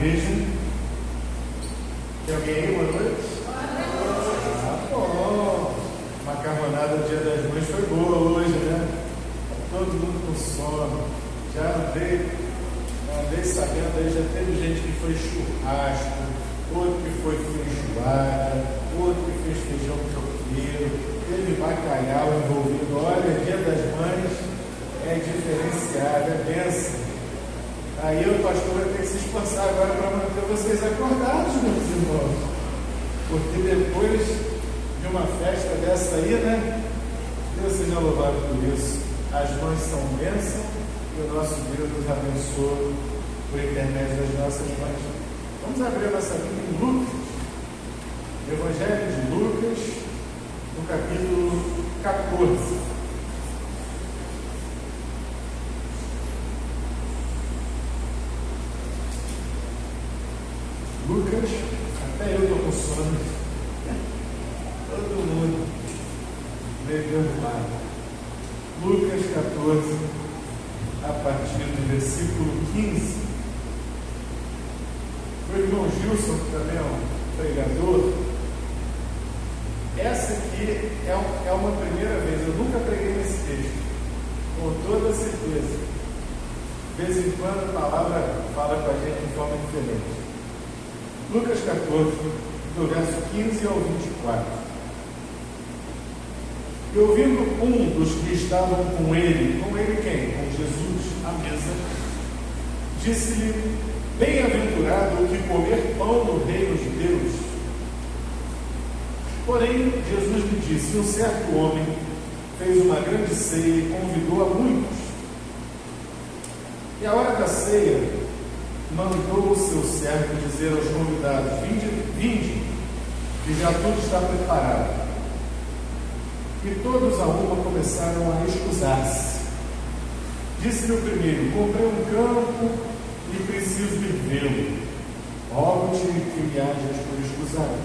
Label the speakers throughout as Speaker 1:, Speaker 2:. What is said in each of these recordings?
Speaker 1: igreja? Tem alguém aí? Boa noite? Ah, bom. Macarronada do Dia das Mães foi boa hoje, né? Todo mundo com sono. Já andei sabendo aí, já teve gente que foi churrasco, outro que foi feijoada, outro que fez feijão tropeiro, teve bacalhau envolvido. Olha, Dia das Mães é diferenciado, é bênção. Aí o pastor vai ter que se esforçar agora para manter vocês acordados, meus irmãos. Porque depois de uma festa dessa aí, né? Deus seja louvado por isso. As mães são bênção e o nosso Deus nos abençoa por intermédio das nossas mães. Vamos abrir a nossa Bíblia em Lucas. Evangelho de Lucas, no capítulo 14. Lucas, até eu estou com sono. Todo mundo bebendo água. Lucas 14, a partir do versículo 15. O irmão Gilson, que também é um pregador, essa aqui é uma primeira vez. Eu nunca preguei nesse texto, com toda certeza. De vez em quando a palavra fala com a gente de forma diferente. Lucas 14, do verso 15 ao 24. E ouvindo um dos que estavam com ele quem? Com Jesus, à mesa, disse-lhe: bem-aventurado o que comer pão no reino de Deus. Porém, Jesus lhe disse: um certo homem fez uma grande ceia e convidou a muitos. E à hora da ceia, mandou o seu servo dizer aos convidados: vinde, que já tudo está preparado. E todos a uma começaram a escusar-se. Disse-lhe o primeiro: comprei um campo e preciso ir vê-lo. Rogo-te que me hajas por escusado.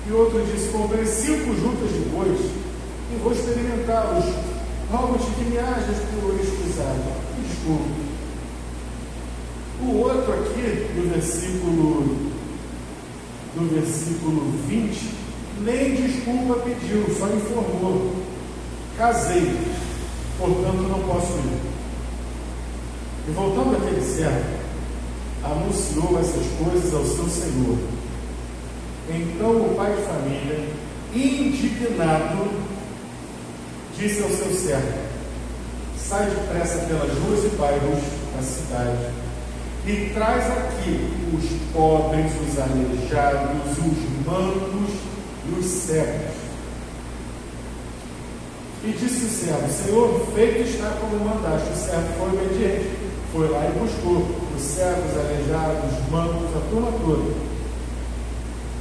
Speaker 1: E outro disse: comprei 5 juntas de bois e vou experimentá-los. Rogo-te que me hajas por escusado. Desculpe. O outro aqui, do versículo 20, nem desculpa pediu, só informou: casei, portanto não posso ir. E voltando àquele servo, anunciou essas coisas ao seu senhor. Então o pai de família, indignado, disse ao seu servo: sai depressa pelas ruas e bairros da cidade e traz aqui os pobres, os aleijados, os mancos e os cegos. E disse o servo: Senhor, feito está como mandaste. O servo foi obediente, foi lá e buscou os cegos, aleijados, os mancos, a turma toda.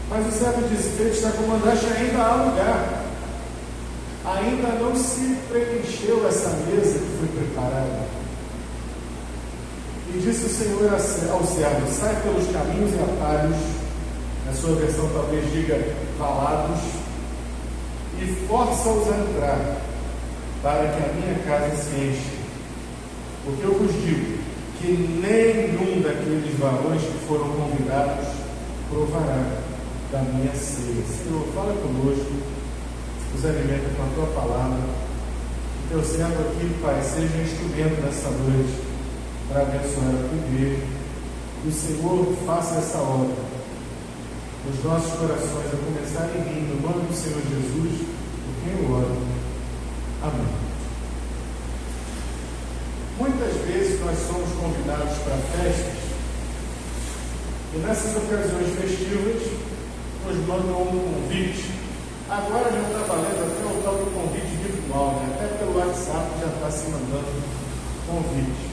Speaker 1: Mas o servo disse: feito está como mandaste, ainda há lugar. Ainda não se preencheu essa mesa que foi preparada. E disse o Senhor ao servo: sai pelos caminhos e atalhos, na sua versão talvez diga valados, e força-os a entrar, para que a minha casa se enche. Porque eu vos digo que nenhum daqueles varões que foram convidados provará da minha ceia. Senhor, fala conosco, nos alimenta com a tua palavra. Que teu servo aqui, Pai, seja um instrumento nessa noite para abençoar a tua igreja. Que o Senhor faça essa obra nos nossos corações, a começar em mim, no nome do Senhor Jesus, por quem eu oro. Amém. Muitas vezes nós somos convidados para festas e nessas ocasiões festivas nos mandam um convite. Agora já está valendo até o tal do convite virtual, né? Até pelo WhatsApp já está se mandando convite.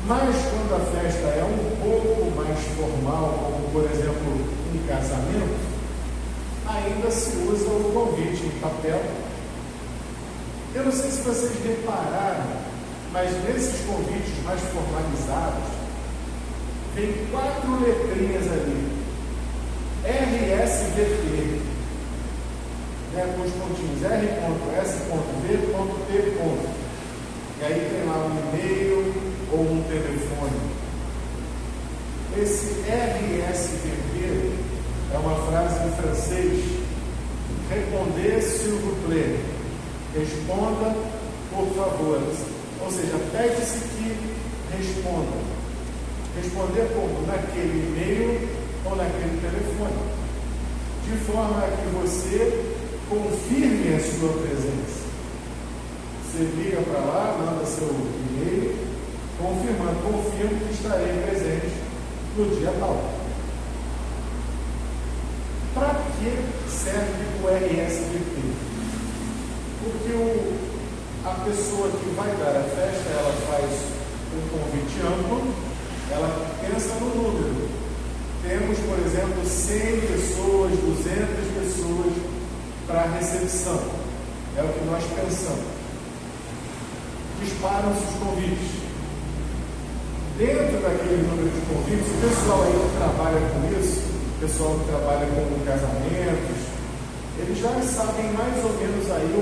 Speaker 1: Mas quando a festa é um pouco mais formal, como por exemplo um casamento, ainda se usa o convite em papel. Eu não sei se vocês repararam, mas nesses convites mais formalizados tem 4 letrinhas ali: RSVP, né, com os pontinhos R.S.V.P. E aí tem lá um e-mail ou um telefone. Esse RSVP é uma frase em francês, répondez s'il vous plaît, responda por favor, ou seja, pede-se que responda. Responder como? Naquele e-mail ou naquele telefone, de forma que você confirme a sua presença. Você liga para lá, manda seu e-mail, confirmo que estarei presente no dia tal. Para que serve o RSVP? Porque a pessoa que vai dar a festa, ela faz um convite amplo, ela pensa no número. Temos, por exemplo, 100 pessoas, 200 pessoas para a recepção. É o que nós pensamos. Disparam-se os convites. Dentro daquele número de convites, o pessoal aí que trabalha com isso, o pessoal que trabalha com casamentos, eles já sabem mais ou menos aí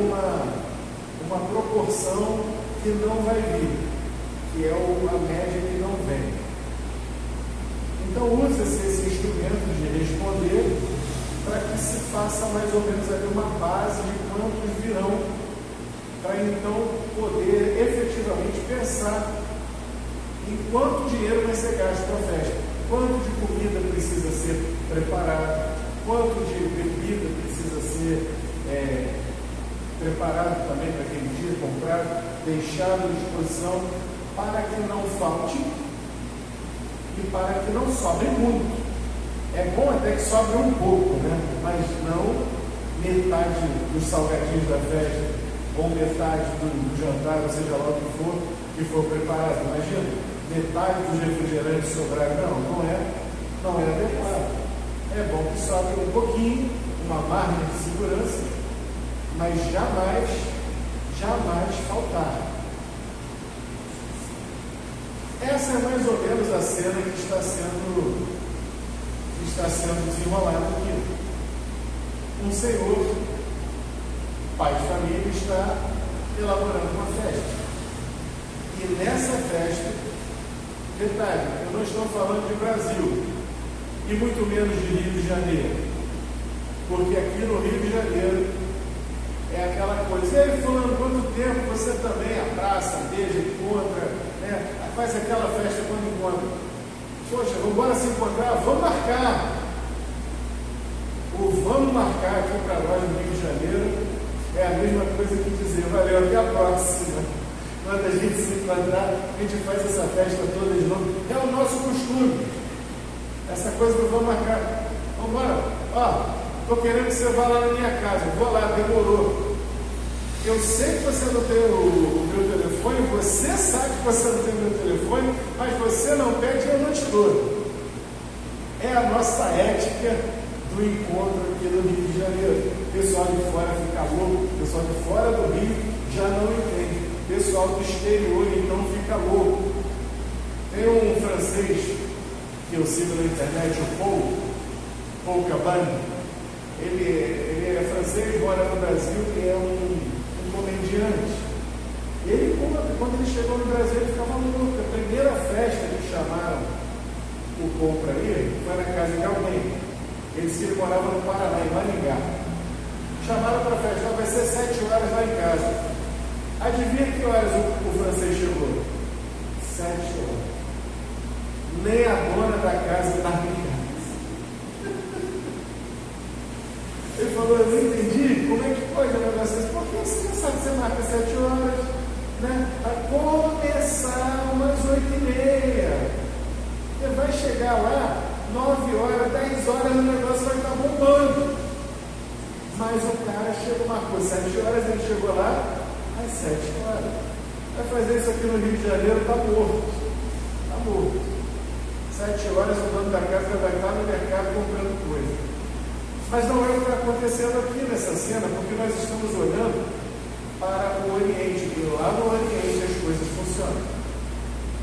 Speaker 1: uma proporção que não vai vir, que é a média que não vem. Então usa-se esse instrumento de responder para que se faça mais ou menos ali uma base de quantos virão, para então poder efetivamente pensar em quanto dinheiro vai ser gasto para a festa, quanto de comida precisa ser preparado, quanto de bebida precisa ser preparado também para aquele dia, comprado, deixado à disposição, para que não falte e para que não sobre muito. É bom até que sobre um pouco, né? Mas não metade dos salgadinhos da festa, ou metade do jantar, ou seja lá o que for preparado. Imagina, metade dos refrigerantes sobrar. Não é adequado. É bom que sobre um pouquinho, uma margem de segurança, mas jamais faltar. Essa é mais ou menos a cena que está sendo desenrolada aqui. Um senhor, pai de família, está elaborando uma festa. E nessa festa, detalhe, eu não estou falando de Brasil, e muito menos de Rio de Janeiro, porque aqui no Rio de Janeiro é aquela coisa, e aí fulano, quanto tempo você também abraça, beija, encontra, né? Faz aquela festa quando encontra. Poxa, vamos embora se encontrar, vamos marcar. O vamos marcar aqui para nós no Rio de Janeiro é a mesma coisa que dizer, valeu, até a próxima. Quando a gente se encontrar, a gente faz essa festa toda de novo. É o nosso costume. Essa coisa do vamos marcar. Vamos embora. Estou querendo que você vá lá na minha casa. Vou lá, demorou. Eu sei que você não tem o meu telefone, você sabe que você não tem o meu telefone, mas você não pede, eu não te dou. É a nossa ética do encontro aqui no Rio de Janeiro. O pessoal de fora fica louco, o pessoal de fora do Rio já não entende. O pessoal do exterior então fica louco. Tem um francês que eu sigo na internet, o Paul Cabane. Ele é francês, mora no Brasil e é um comediante. Ele, quando ele chegou no Brasil, ele ficava louco. A primeira festa que chamaram o Paul para ir foi na casa de alguém. Ele disse que ele morava no Paraná, em Maringá. Chamaram para a festa, vai ser 7 horas lá em casa. Adivinha que horas o francês chegou? 7 horas. Nem a dona da casa estava em casa. Ele falou, eu não entendi, como é que pode um negócio assim? Porque você já sabe que você marca 7 horas, né? Vai começar umas 8h30. Você vai chegar lá, 9 horas, 10 horas, o negócio vai estar bombando. Mas o cara chegou, marcou 7 horas, ele chegou lá às 7 horas. Vai fazer isso aqui no Rio de Janeiro, está morto. Está morto. 7 horas, o dono da casa vai estar no mercado comprando coisa. Mas não é o que está acontecendo aqui nessa cena, porque nós estamos olhando para o Oriente, e lá no Oriente as coisas funcionam.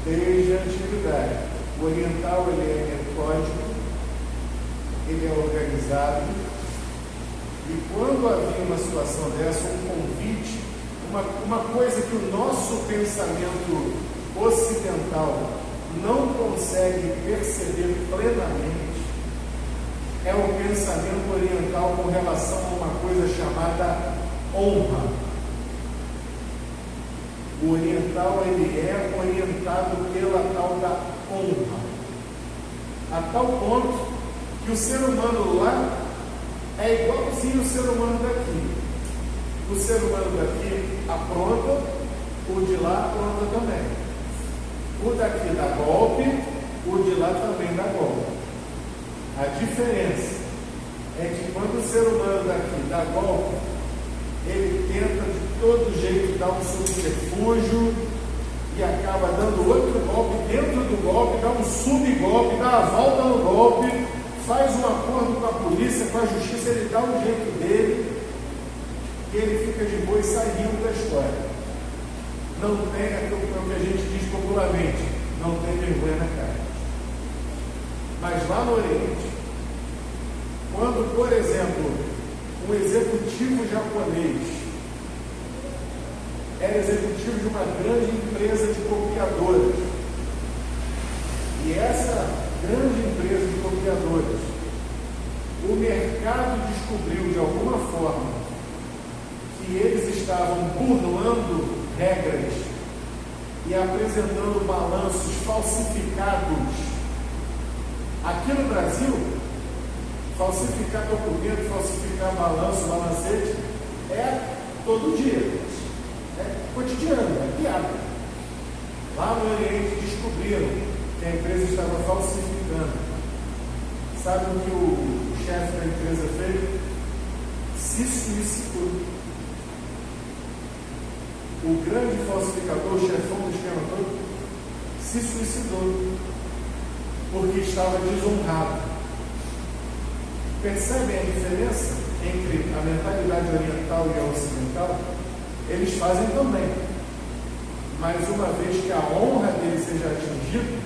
Speaker 1: Desde a antiguidade. O oriental ele é metódico, ele é organizado, e quando havia uma situação dessa, um convite, uma coisa que o nosso pensamento ocidental não consegue perceber plenamente é o pensamento oriental com relação a uma coisa chamada honra. O oriental, ele é orientado pela tal da honra, a tal ponto que o ser humano lá é igualzinho o ser humano daqui. O ser humano daqui apronta, o de lá apronta também. O daqui dá golpe, o de lá também dá golpe. A diferença é que quando o ser humano daqui dá golpe, ele tenta de todo jeito dar um subterfúgio e acaba dando outro golpe dentro do golpe, dá um subgolpe, dá a volta no golpe, faz um acordo com a polícia, com a justiça, ele dá o jeito dele e ele fica de boa e sai rindo da história. Não tem aquilo que a gente diz popularmente, não tem vergonha na cara. Mas lá no Oriente, quando, por exemplo, um executivo japonês era executivo de uma grande empresa de copiadoras, e essa grande empresa de copiadoras, o mercado descobriu de alguma forma que eles estavam burlando regras e apresentando balanços falsificados. Aqui no Brasil, falsificar documento, falsificar balanço, balancete, é todo dia, é cotidiano, é piada. Lá no Oriente descobriram que a empresa estava falsificando. Sabe o que o chefe da empresa fez? Se suicidou. O grande falsificador, o chefão do esquema todo, se suicidou porque estava desonrado. Percebem a diferença entre a mentalidade oriental e a ocidental? Eles fazem também, mas uma vez que a honra dele seja atingida,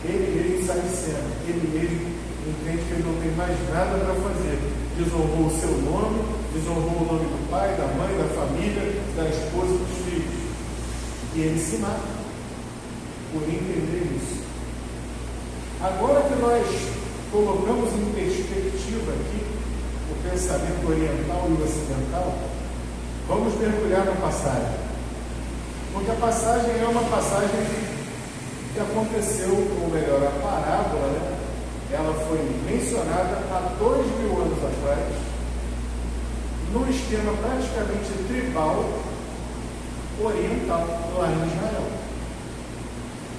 Speaker 1: ele mesmo sai de cena, ele mesmo entende que ele não tem mais nada para fazer. Desonrou o seu nome, desonrou o nome do pai, da mãe, da família, da esposa, dos filhos, e ele se mata por entender isso. Agora que nós colocamos em perspectiva aqui o pensamento oriental e o ocidental, vamos mergulhar na passagem, porque a passagem é uma passagem que aconteceu, ou melhor, a parábola, né? Ela foi mencionada há 2000 anos atrás, num esquema praticamente tribal oriental, lá em Israel.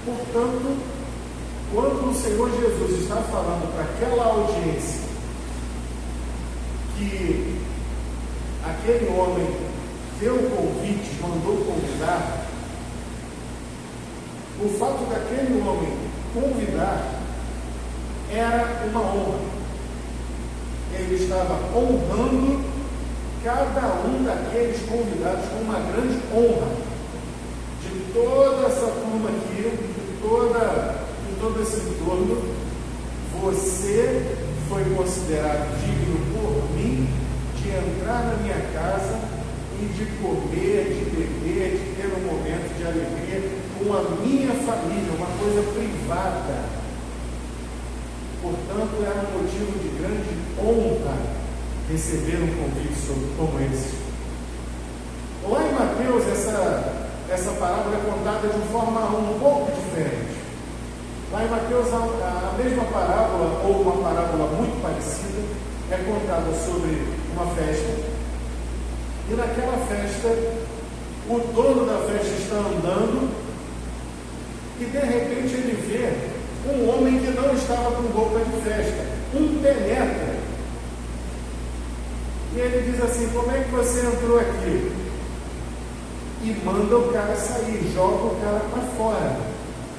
Speaker 1: Portanto, quando o Senhor Jesus está falando para aquela audiência que aquele homem deu o convite, mandou convidar, o fato daquele homem convidar era uma honra. Ele estava honrando cada um daqueles convidados com uma grande honra. De toda essa turma aqui, de todo esse entorno, você foi considerado digno por mim de entrar na minha casa e de comer, de beber, de ter um momento de alegria com a minha família, uma coisa privada. Portanto, era um motivo de grande honra receber um convite como esse. Lá em Mateus, essa parábola é contada de forma um pouco diferente. Lá em Mateus, a mesma parábola, ou uma parábola muito parecida, é contada sobre uma festa. E naquela festa, o dono da festa está andando e de repente ele vê um homem que não estava com roupa de festa, um penetra. E ele diz assim: como é que você entrou aqui? E manda o cara sair, joga o cara para fora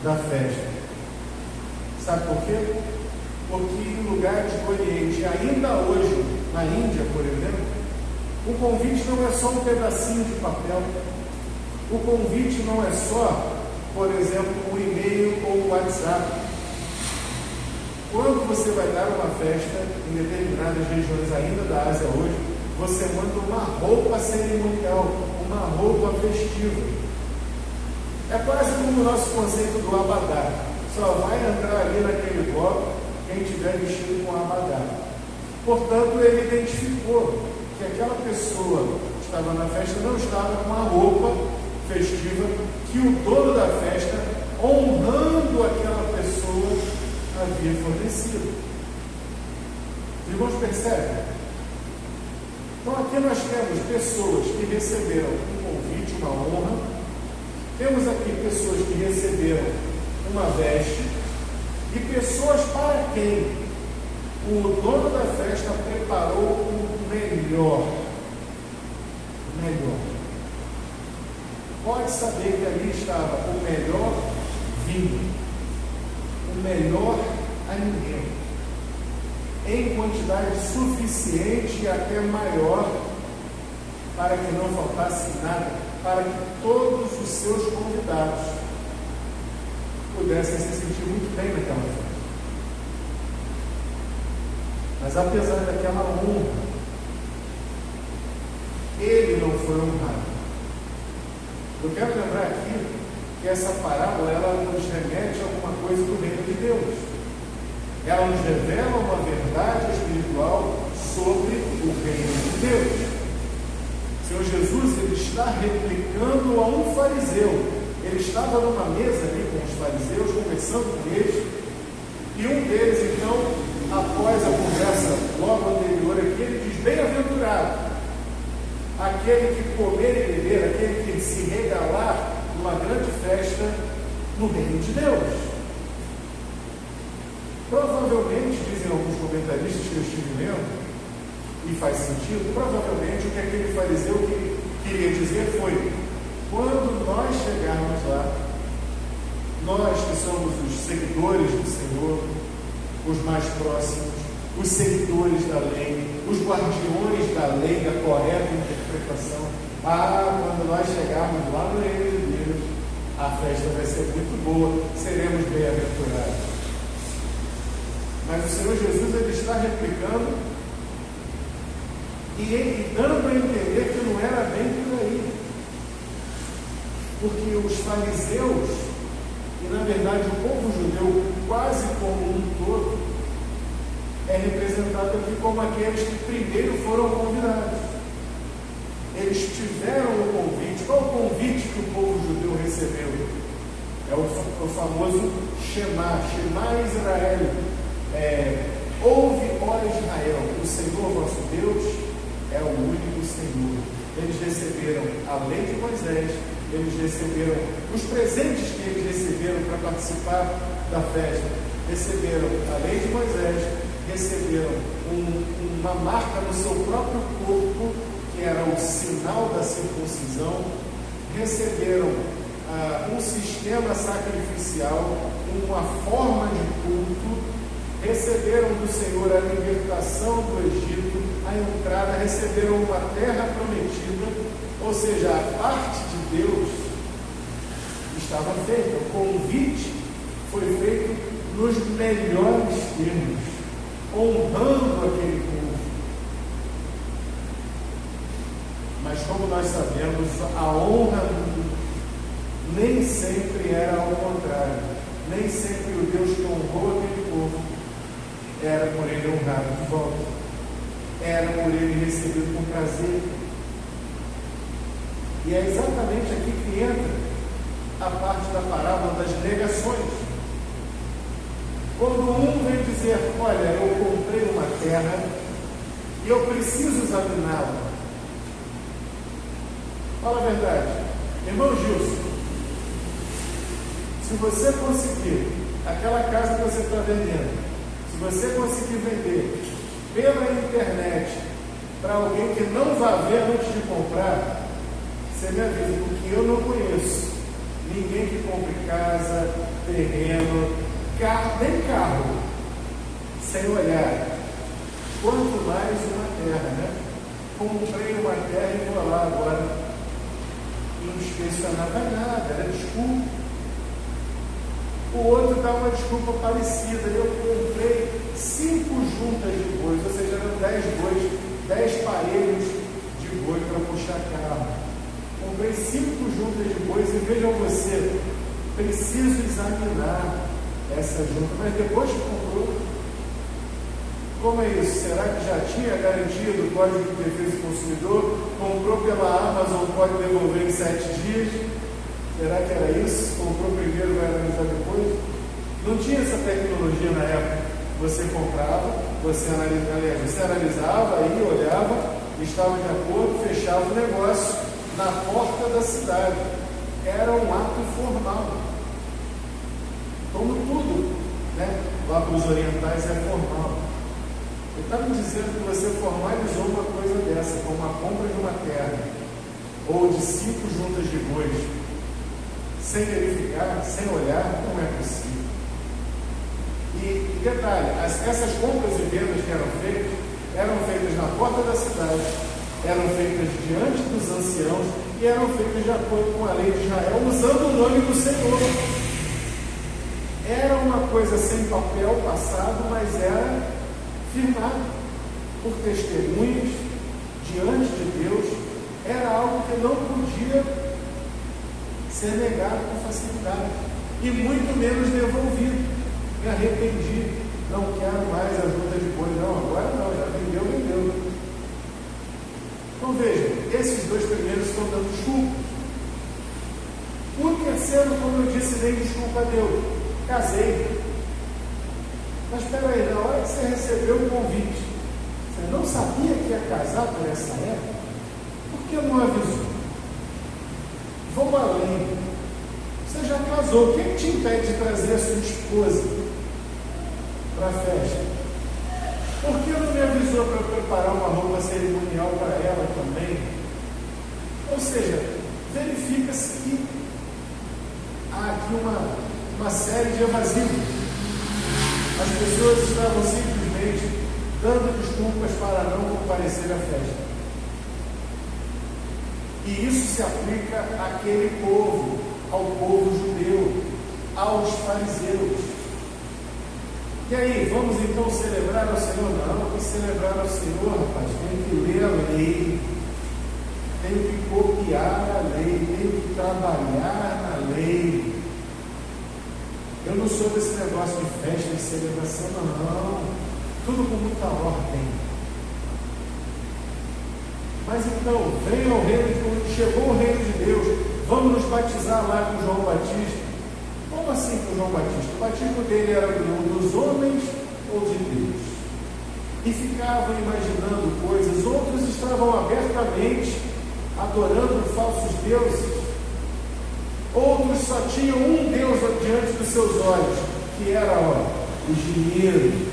Speaker 1: da festa. Sabe por quê? Porque em lugares do Oriente, ainda hoje, na Índia, por exemplo, o convite não é só um pedacinho de papel. O convite não é só, por exemplo, o e-mail ou o WhatsApp. Quando você vai dar uma festa em determinadas regiões ainda da Ásia hoje, você manda uma roupa cerimonial, uma roupa festiva. É quase como o nosso conceito do abadá. Só vai entrar ali naquele bloco quem tiver vestido com abadá. Portanto, ele identificou que aquela pessoa que estava na festa não estava com a roupa festiva que o dono da festa, honrando aquela pessoa, havia fornecido. Os irmãos percebem? Então aqui nós temos pessoas que receberam um convite, uma honra. Temos aqui pessoas que receberam uma veste e pessoas para quem o dono da festa preparou o melhor. O melhor. Pode saber que ali estava o melhor vinho, o melhor alimento, em quantidade suficiente e até maior, para que não faltasse nada, para que todos os seus convidados pudessem se sentir muito bem naquela festa. Mas apesar daquela honra, ele não foi honrado. Eu quero lembrar aqui que essa parábola ela nos remete a alguma coisa do reino de Deus. Ela nos revela uma verdade espiritual sobre o reino de Deus. O Senhor Jesus ele está replicando a um fariseu. Ele estava numa mesa ali com os fariseus, conversando com eles, e um deles, então, após a conversa logo anterior aqui, ele diz: bem-aventurado aquele que comer e beber, aquele que se regalar numa grande festa no reino de Deus. Provavelmente, dizem alguns comentaristas que eu estive lendo, e faz sentido, provavelmente o que aquele fariseu queria dizer foi: quando nós chegarmos lá, nós que somos os seguidores do Senhor, os mais próximos, os seguidores da lei, os guardiões da lei, da correta interpretação, quando nós chegarmos lá no reino de Deus, a festa vai ser muito boa, seremos bem-aventurados. Mas o Senhor Jesus ele está replicando e dando a entender que não era bem por aí. Porque os fariseus, e na verdade o povo judeu quase como um todo, é representado aqui como aqueles que primeiro foram convidados. Eles tiveram o convite. Qual o convite que o povo judeu recebeu? É o famoso Shema Israel. Ouve, ó Israel, o Senhor vosso Deus é o único Senhor. Eles receberam a lei de Moisés, eles receberam os presentes que eles receberam para participar da festa, receberam a lei de Moisés, receberam uma marca no seu próprio corpo, que era o sinal da circuncisão, receberam um sistema sacrificial, uma forma de culto, receberam do Senhor a libertação do Egito, a entrada, receberam uma terra prometida, ou seja, a parte de Deus estava feita, o convite foi feito nos melhores termos, honrando aquele povo. Mas como nós sabemos, a honra nem sempre era ao contrário, nem sempre o Deus que honrou aquele povo era por ele honrado de volta, era por ele recebido com prazer. E é exatamente aqui que entra a parte da parábola das negações. Quando um vem dizer: olha, eu comprei uma terra e eu preciso examiná-la. Fala a verdade, irmão Gilson, se você conseguir aquela casa que você está vendendo, se você conseguir vender pela internet para alguém que não vai ver antes de comprar, você me avisa, porque eu não conheço ninguém que compre casa, terreno, nem carro, sem olhar. Quanto mais uma terra, né? Comprei uma terra e vou lá agora inspecionar, vai nada, era desculpa. O outro dá uma desculpa parecida: eu comprei 5 juntas de bois, ou seja, eram 10 bois, 10 parelhos de boi para puxar carro. comprei 5 juntas de bois e vejam você, preciso examinar essa junta, mas depois que comprou, como é isso? Será que já tinha a garantia do Código de Defesa do Consumidor? Comprou pela Amazon, pode devolver em 7 dias? Será que era isso? Comprou primeiro, vai analisar depois? Não tinha essa tecnologia na época. Você comprava, você analisava, aí olhava, estava de acordo, fechava o negócio na porta da cidade. Era um ato formal. Como tudo, né? Lá para os orientais é formal. Eu estava me dizendo que você formalizou uma coisa dessa, como a compra de uma terra, ou de 5 juntas de bois, sem verificar, sem olhar, não é possível. E detalhe, essas compras e vendas que eram feitas na porta da cidade, eram feitas diante dos anciãos e eram feitas de acordo com a lei de Israel, usando o nome do Senhor. Era uma coisa sem papel passado, mas era firmado por testemunhas diante de Deus. Era algo que não podia ser negado com facilidade e muito menos devolvido. Me arrependi, não quero mais a junta de boi, não, agora não, já vendeu. Então vejam, esses 2 primeiros estão dando desculpas. O terceiro, como eu disse, nem desculpa deu, casei. Mas espera aí, na hora que você recebeu o convite, você não sabia que ia casar por essa época? Por que não avisou? Vou além. Você já casou, o que te impede de trazer a sua esposa para a festa? Por que não me avisou para preparar uma roupa cerimonial para ela também? Ou seja, verifica-se que há aqui uma série de evasivos. As pessoas estavam simplesmente dando desculpas para não comparecer à festa. E isso se aplica àquele povo, ao povo judeu, aos fariseus. E aí, vamos então celebrar ao Senhor? Não, que celebrar ao Senhor, rapaz, tem que ler a lei, tem que copiar a lei, tem que trabalhar na lei. Eu não sou desse negócio de festa, de celebração, não. Tudo com muita ordem. Mas então, venha ao reino de Deus, chegou o reino de Deus, vamos nos batizar lá com João Batista. Como assim com João Batista? O batismo dele era dos homens ou de Deus? E ficavam imaginando coisas, outros estavam abertamente adorando falsos deuses. Outros só tinham um Deus diante dos seus olhos, que era o dinheiro.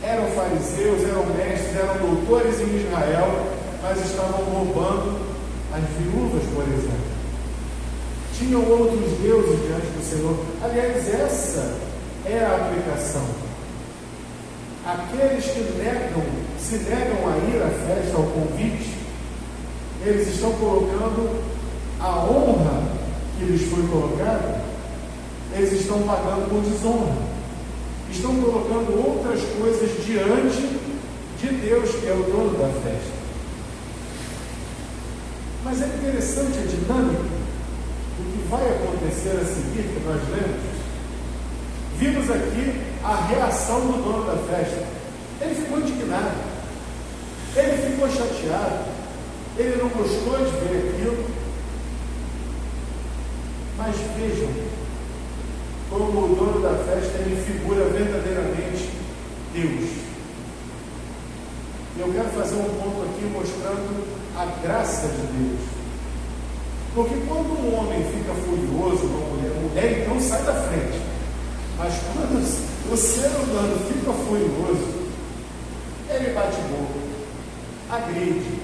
Speaker 1: Eram fariseus, eram mestres, eram doutores em Israel, mas estavam roubando as viúvas, por exemplo. Tinham outros deuses diante do Senhor. Aliás, essa é a aplicação. Aqueles que se negam a ir à festa, ao convite, eles estão colocando a honra que lhes foi colocada, eles estão pagando por desonra. Estão colocando outras coisas diante de Deus, que é o dono da festa. Mas é interessante a dinâmica do que vai acontecer a seguir, que nós lemos. Vimos aqui a reação do dono da festa. Ele ficou indignado, ele ficou chateado, ele não gostou de ver aquilo. Mas vejam como o dono da festa, ele figura verdadeiramente Deus. E eu quero fazer um ponto aqui mostrando a graça de Deus. Porque quando um homem fica furioso, uma mulher então sai da frente. Mas quando o ser humano fica furioso, ele bate boca, agride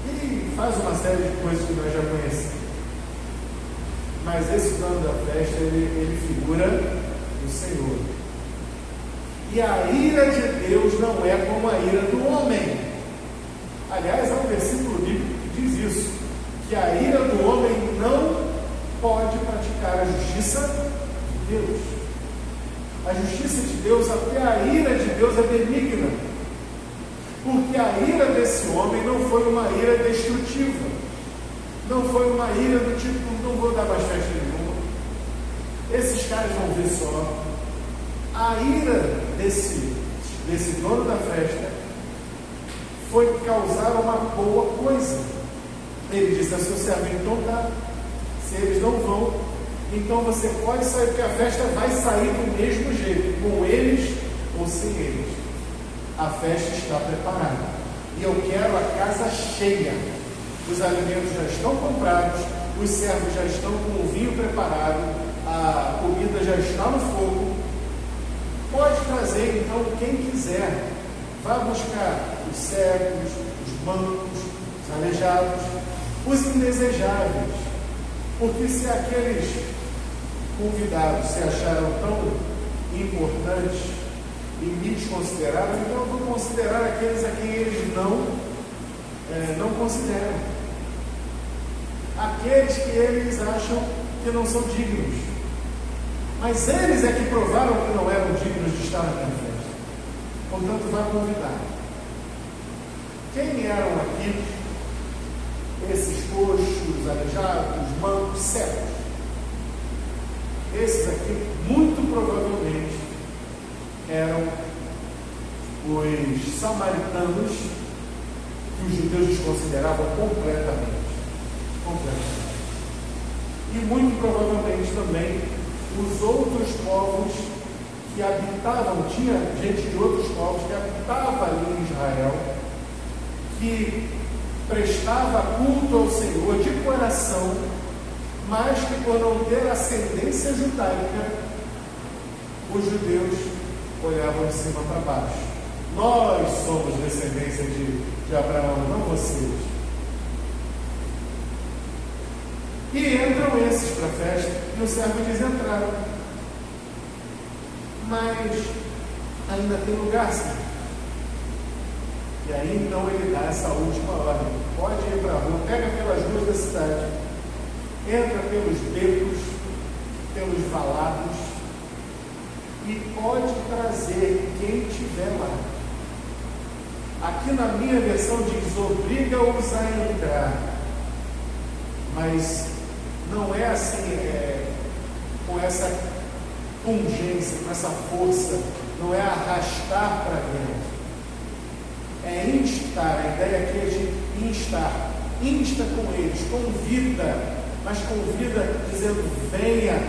Speaker 1: e faz uma série de coisas que nós já conhecemos. Mas esse dono da festa, ele figura o Senhor. E a ira de Deus não é como a ira do homem. Aliás, há um versículo bíblico que diz isso, que a ira do homem não pode praticar a justiça de Deus. A justiça de Deus, até a ira de Deus é benigna. Porque a ira desse homem não foi uma ira destrutiva. Não foi uma ira do tipo, não vou dar mais festa nenhuma. Esses caras vão ver só. A ira desse dono da festa foi causar uma boa coisa. Ele disse a seu servo, então tá, se eles não vão, então você pode sair, porque a festa vai sair do mesmo jeito, com eles ou sem eles. A festa está preparada. E eu quero a casa cheia. Os alimentos já estão comprados, os servos já estão com o vinho preparado, a comida já está no fogo. Pode trazer, então, quem quiser. Vá buscar os cegos, os mancos, os aleijados, os indesejáveis. Porque se aqueles convidados se acharam tão importantes e me desconsideraram, então eu vou considerar aqueles a quem eles não consideram. Aqueles que eles acham que não são dignos. Mas eles é que provaram que não eram dignos de estar na minha festa. Portanto, vai convidar. Quem eram aqui? Esses coxos, aleijados, mancos, cegos. Esses aqui, muito provavelmente, eram os samaritanos que os judeus desconsideravam completamente. E muito provavelmente também os outros povos que habitavam, tinha gente de outros povos que habitava ali em Israel, que prestava culto ao Senhor de coração, mas que por não ter ascendência judaica, os judeus olhavam de cima para baixo. Nós somos descendência de Abraão, não vocês. E entram esses para a festa, e o servo diz: entraram. Mas ainda tem lugar, sim. E aí então ele dá essa última ordem: pode ir para a rua, pega pelas ruas da cidade, entra pelos becos, pelos valados, e pode trazer quem estiver lá. Aqui na minha versão diz: obriga-os a entrar. Mas não é assim, com essa pungência, com essa força, não é arrastar para dentro. É instar, a ideia aqui é de instar. Insta com eles, convida, mas convida dizendo: venha,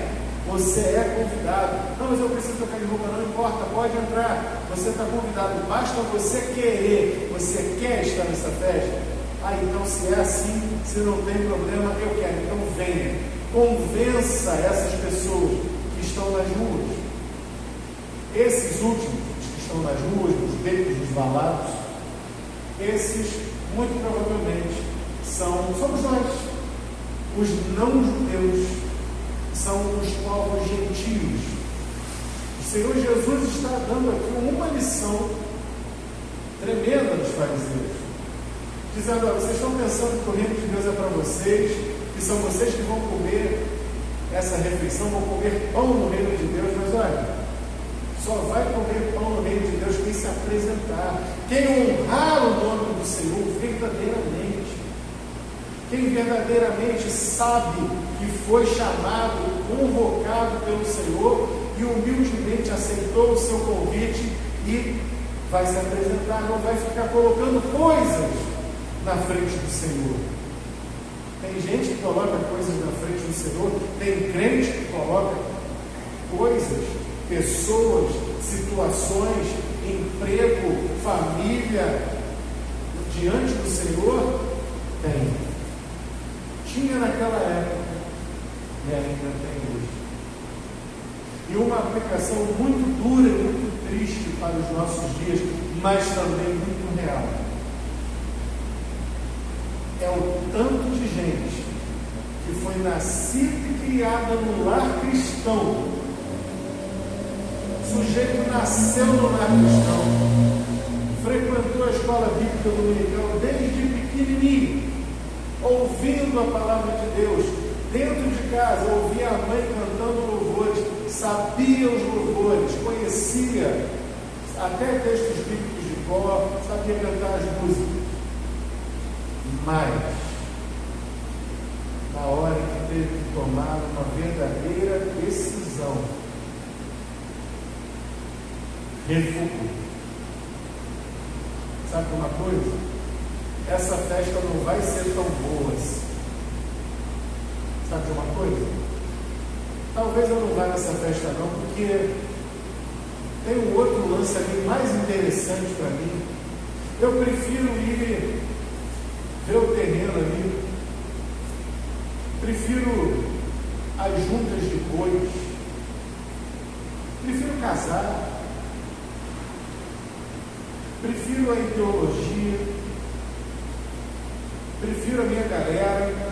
Speaker 1: você é convidado. Não, mas eu preciso trocar de roupa, não importa, pode entrar, você está convidado, basta você querer. Você quer estar nessa festa? Então se é assim, se não tem problema, eu quero, então venha, convença essas pessoas que estão nas ruas. Esses últimos que estão nas ruas, nos becos, nos valados, esses muito provavelmente somos nós, os não-judeus, são os povos gentios. O Senhor Jesus está dando aqui uma lição tremenda dos fariseus, dizendo: vocês estão pensando que o reino de Deus é para vocês, que são vocês que vão comer essa refeição, vão comer pão no reino de Deus, mas olha, só vai comer pão no reino de Deus quem se apresentar, quem honrar o nome do Senhor verdadeiramente, quem verdadeiramente sabe que foi chamado, convocado pelo Senhor e humildemente aceitou o seu convite e vai se apresentar, não vai ficar colocando coisas na frente do Senhor. Tem gente que coloca coisas na frente do Senhor, tem crente que coloca coisas, pessoas, situações, emprego, família diante do Senhor. Tem. Tinha naquela época e ainda tem hoje. E uma aplicação muito dura e muito triste para os nossos dias, mas também muito real. É o tanto de gente que foi nascida e criada no lar cristão. O sujeito nasceu no lar cristão, frequentou a escola bíblica dominical desde pequenininho, ouvindo a palavra de Deus, dentro de casa, ouvia a mãe cantando louvores, sabia os louvores, conhecia até textos bíblicos de cor, sabia cantar as músicas. Mas na hora que teve que tomar uma verdadeira decisão. Refugou. Sabe uma coisa? Essa festa não vai ser tão boa assim. Sabe de uma coisa? Talvez eu não vá nessa festa não, porque tem um outro lance ali mais interessante para mim. Eu prefiro ir ver o terreno ali. Prefiro as juntas de bois. Prefiro casar. Prefiro a ideologia. Prefiro a minha galera.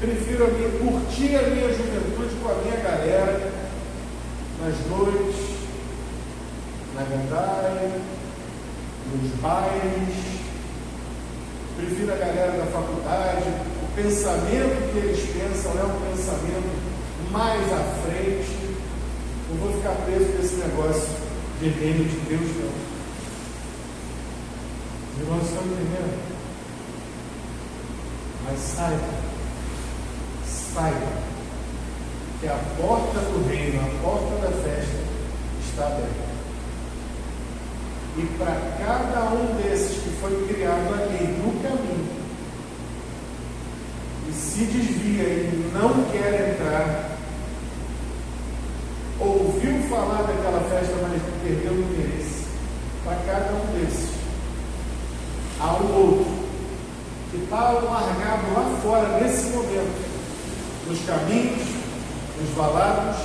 Speaker 1: Prefiro curtir a minha juventude com a minha galera, nas noites, na gandaia, nos bailes. Prefiro a galera da faculdade. O pensamento que eles pensam é um pensamento mais à frente. Não vou ficar preso nesse negócio de reino de Deus, não. Os irmãos estão entendendo? Mas saiba que a porta do reino, a porta da festa está aberta. E para cada um desses que foi criado ali no caminho e se desvia e não quer entrar, ouviu falar daquela festa, mas perdeu o interesse, para cada um desses há um outro que está largado lá fora nesse momento, nos caminhos, nos valados,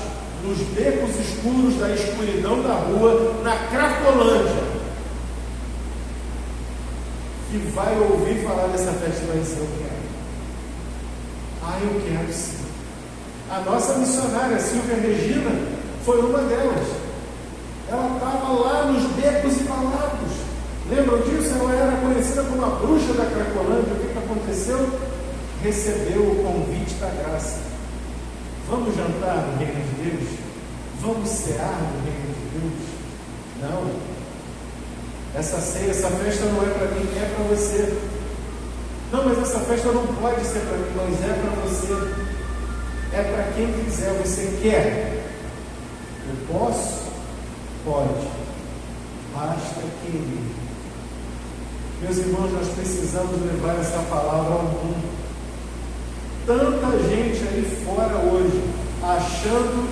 Speaker 1: nos becos escuros da escuridão da rua, na Cracolândia, que vai ouvir falar dessa festa e vai dizer: eu quero. Eu quero sim. A nossa missionária Silvia Regina foi uma delas. Ela estava lá nos becos e valados. Lembram disso? Ela era conhecida como a bruxa da Cracolândia. O que aconteceu? Recebeu o convite da graça. Vamos jantar no reino de Deus? Vamos cear no reino de Deus? Não. Essa ceia, essa festa não é para mim, é para você. Não, mas essa festa não pode ser para mim, mas é para você. É para quem quiser. Você quer? Eu posso? Pode. Basta querer. Meus irmãos, nós precisamos levar essa palavra ao mundo. Tanta gente aí fora hoje achando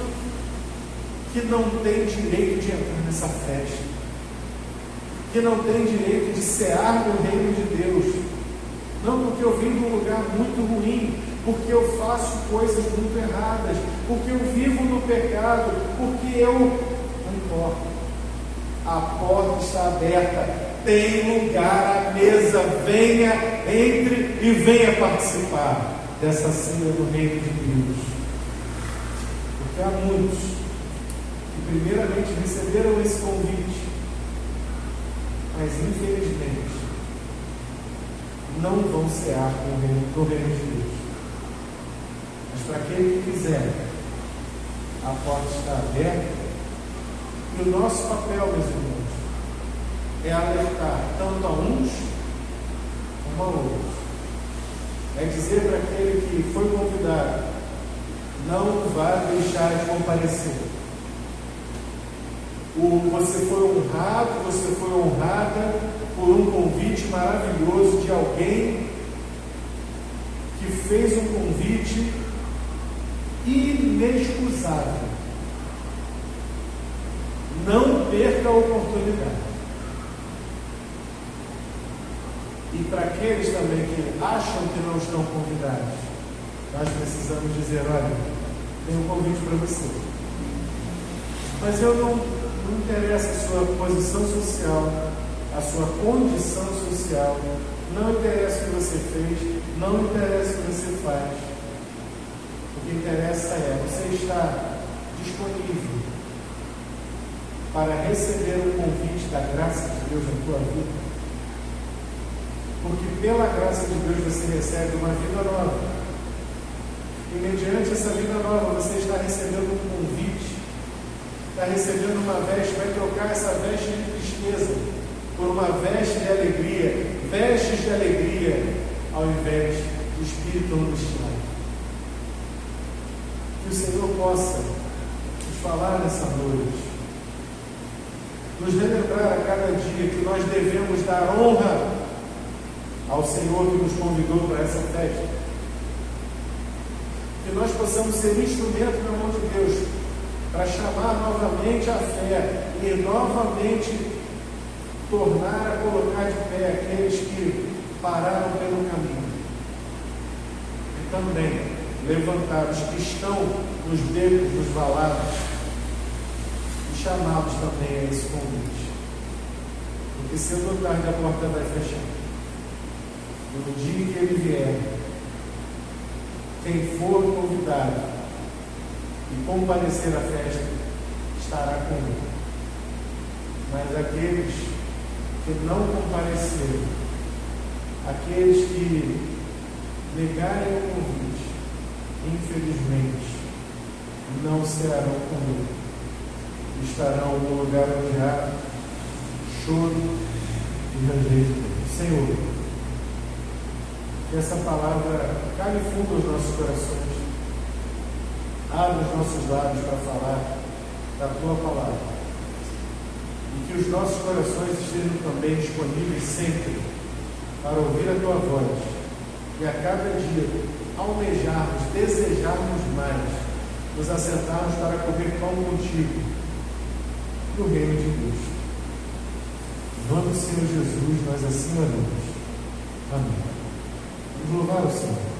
Speaker 1: que não tem direito de entrar nessa festa, que não tem direito de cear no reino de Deus. Não porque eu vim de um lugar muito ruim, porque eu faço coisas muito erradas, porque eu vivo no pecado, porque eu... Não importa. A porta está aberta. Tem lugar à mesa. Venha, entre e venha participar dessa ceia do reino de Deus. Porque há muitos que primeiramente receberam esse convite, mas infelizmente não vão cear no reino de Deus. Mas para aquele que quiser, a porta está aberta. E o nosso papel, meus irmãos, é alertar tanto a uns como a outros. É dizer para aquele que foi convidado: não vá deixar de comparecer. Você foi honrado, você foi honrada por um convite maravilhoso de alguém que fez um convite inexcusável. Não perca a oportunidade. E para aqueles também que acham que não estão convidados, nós precisamos dizer: olha, tem um convite para você. Mas não interessa a sua posição social, a sua condição social, não interessa o que você fez, não interessa o que você faz. O que interessa é você estar disponível para receber o convite da graça de Deus na tua vida. Porque pela graça de Deus você recebe uma vida nova. E mediante essa vida nova você está recebendo um convite, está recebendo uma veste, vai trocar essa veste de tristeza por uma veste de alegria, vestes de alegria, ao invés de do Espírito Angustiado. Que o Senhor possa nos falar nessa noite, nos relembrar a cada dia que nós devemos dar honra ao Senhor que nos convidou para essa festa. Que nós possamos ser instrumento na mão de Deus para chamar novamente a fé e novamente tornar a colocar de pé aqueles que pararam pelo caminho. E também levantar os que estão nos becos, nos valados, e chamá-los também a esse convite. Porque cedo ou tarde a porta vai fechar. No dia que ele vier, quem for convidado e comparecer à festa estará comigo. Mas aqueles que não compareceram, aqueles que negarem o convite, infelizmente, não serão comigo. Estarão no lugar onde há choro e ranger de Deus. Senhor, que essa palavra cale fundo aos nossos corações. Abre os nossos lábios para falar da Tua palavra. E que os nossos corações estejam também disponíveis sempre para ouvir a Tua voz. E a cada dia almejarmos, desejarmos mais, nos assentarmos para comer pão contigo no reino de Deus. Vamos, Senhor Jesus, nós assim oramos. Amém. Vamos louvar o Senhor.